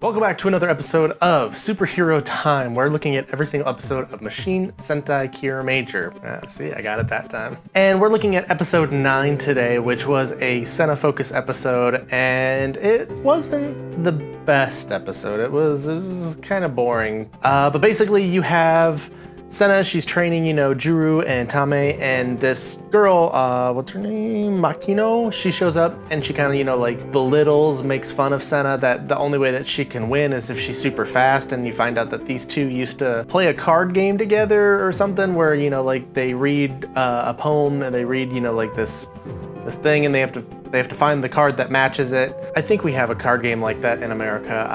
Welcome back to another episode of Superhero Time. We're looking at every single episode of Mashin Sentai Kiramager. See, I got it that time. And we're looking at episode 9 today, which was a Sena focus episode, and it wasn't the best episode. It was kind of boring. But basically you have Sena, she's training, Juru and Tame, and this girl, what's her name? Makino, she shows up and she kind of, belittles, makes fun of Sena, that the only way that she can win is if she's super fast, and you find out that these two used to play a card game together or something where, they read a poem and they read, this thing, and they have to find the card that matches it. I think we have a card game like that in America.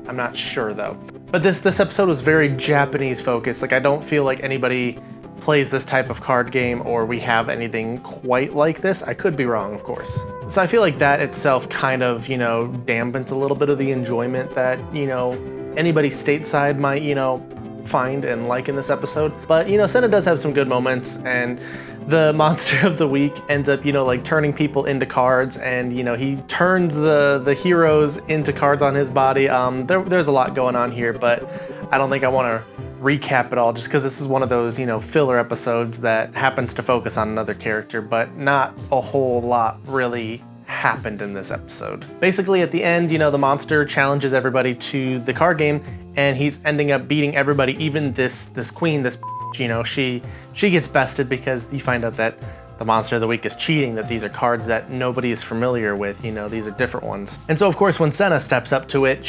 I'm not sure though. But this episode was very Japanese focused. I don't feel like anybody plays this type of card game or we have anything quite like this. I could be wrong, of course. So I feel like that itself kind of, dampens a little bit of the enjoyment that, anybody stateside might, find and like in this episode. But, Sena does have some good moments, and the monster of the week ends up, turning people into cards, and, he turns the heroes into cards on his body. There's a lot going on here, but I don't think I want to recap it all just because this is one of those, filler episodes that happens to focus on another character, but not a whole lot really happened in this episode. Basically at the end, the monster challenges everybody to the card game, and he's ending up beating everybody, even this queen, this she gets bested because you find out that the monster of the week is cheating, that these are cards that nobody is familiar with, these are different ones. And so of course when Sena steps up to it,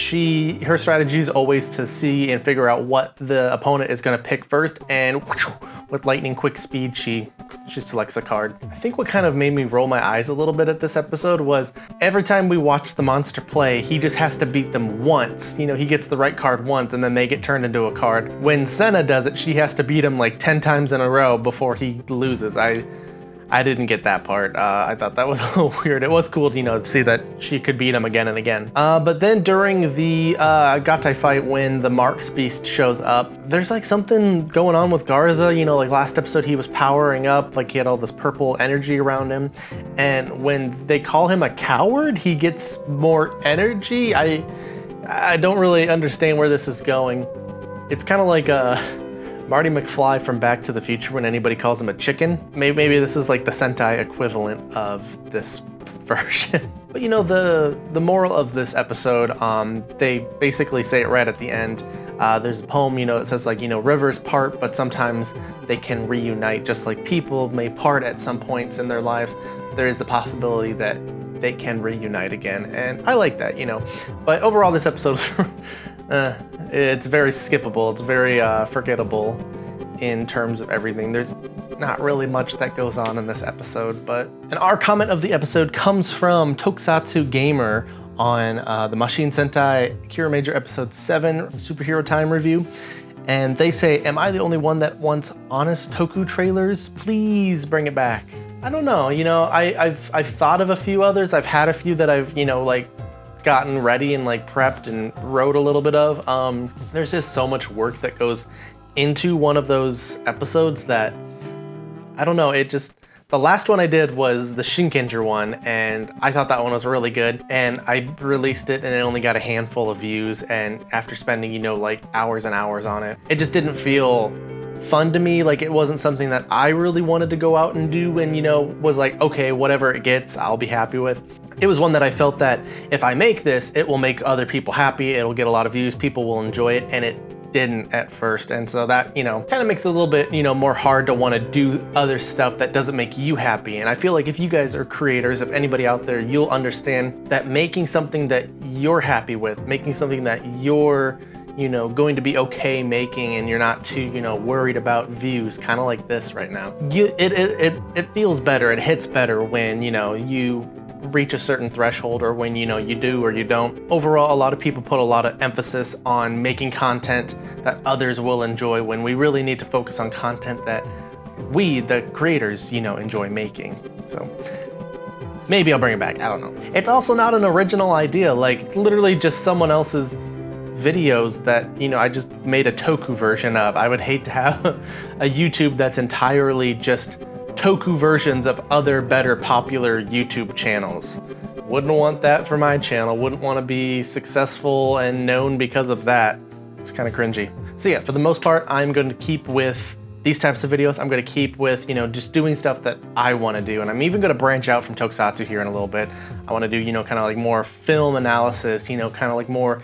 her strategy is always to see and figure out what the opponent is going to pick first, and with lightning quick speed she selects a card. I think what kind of made me roll my eyes a little bit at this episode was every time we watch the monster play, he just has to beat them once. He gets the right card once and then they get turned into a card. When Sena does it, she has to beat him 10 times in a row before he loses. I didn't get that part. I thought that was a little weird. It was cool, to see that she could beat him again and again. But then during the Gatai fight, when the Marks Beast shows up, there's something going on with Garza. Last episode he was powering up, he had all this purple energy around him. And when they call him a coward, he gets more energy. I don't really understand where this is going. It's kind of like Marty McFly from Back to the Future when anybody calls him a chicken. Maybe this is the Sentai equivalent of this version. But the moral of this episode, they basically say it right at the end. There's a poem, it says rivers part, but sometimes they can reunite. Just like people may part at some points in their lives, there is the possibility that they can reunite again. And I like that, But overall, this episode it's very skippable. It's very forgettable in terms of everything. There's not really much that goes on in this episode, and our comment of the episode comes from Tokusatsu Gamer on the Mashin Sentai Kiramager episode 7 Superhero Time review. And they say, "Am I the only one that wants honest Toku trailers? Please bring it back." I don't know, I've thought of a few others. I've had a few that I've, gotten ready and prepped and wrote a little bit of. There's just so much work that goes into one of those episodes that, I don't know, the last one I did was the Shinkenger one, and I thought that one was really good, and I released it and it only got a handful of views, and after spending, hours and hours on it, it just didn't feel fun to me. It wasn't something that I really wanted to go out and do and, was okay, whatever it gets, I'll be happy with. It was one that I felt that if I make this, it will make other people happy, it'll get a lot of views, people will enjoy it, and it didn't at first. And so that, kind of makes it a little bit, more hard to want to do other stuff that doesn't make you happy. And I feel like if you guys are creators, if anybody out there, you'll understand that making something that you're happy with, making something that you're going to be okay making, and you're not too, worried about views, kind of like this right now. It feels better, it hits better when, you reach a certain threshold, or when, you do or you don't. Overall, a lot of people put a lot of emphasis on making content that others will enjoy, when we really need to focus on content that we, the creators, enjoy making. So maybe I'll bring it back, I don't know. It's also not an original idea, literally just someone else's videos that, I just made a Toku version of. I would hate to have a YouTube that's entirely just Toku versions of other better popular YouTube channels. Wouldn't want that for my channel. Wouldn't want to be successful and known because of that. It's kind of cringy. So yeah, for the most part, I'm going to keep with these types of videos. I'm going to keep with, just doing stuff that I want to do. And I'm even going to branch out from tokusatsu here in a little bit. I want to do, kind of like more film analysis, kind of like more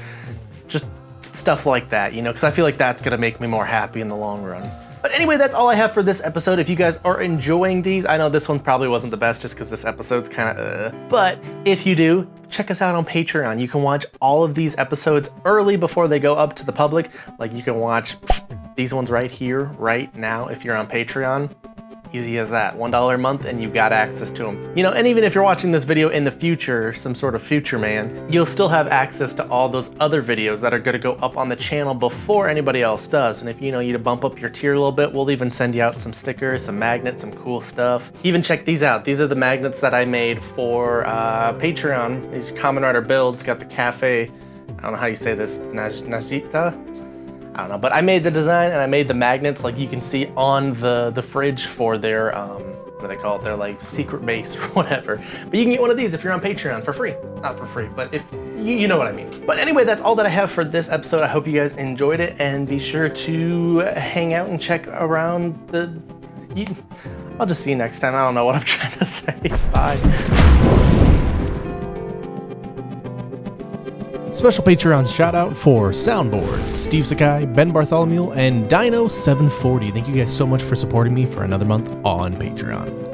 just stuff like that, because I feel like that's going to make me more happy in the long run. But anyway, that's all I have for this episode. If you guys are enjoying these, I know this one probably wasn't the best just because this episode's kind of but if you do, check us out on Patreon. You can watch all of these episodes early before they go up to the public. Like you can watch these ones right here, right now, if you're on Patreon. Easy as that. $1 a month and you've got access to them. And even if you're watching this video in the future, some sort of future man, you'll still have access to all those other videos that are gonna go up on the channel before anybody else does. And if you need to bump up your tier a little bit, we'll even send you out some stickers, some magnets, some cool stuff. Even check these out. These are the magnets that I made for Patreon. These are Kamen Rider builds. Got the cafe, I don't know how you say this, Najita? I don't know, but I made the design and I made the magnets like you can see on the fridge for their, what do they call it? Their like secret base or whatever. But you can get one of these if you're on Patreon for free. Not for free, but if you know what I mean. But anyway, that's all that I have for this episode. I hope you guys enjoyed it and be sure to hang out and check around I'll just see you next time. I don't know what I'm trying to say. Bye. Special Patreons shout out for Soundboard, Steve Sakai, Ben Bartholomew, and Dino740. Thank you guys so much for supporting me for another month on Patreon.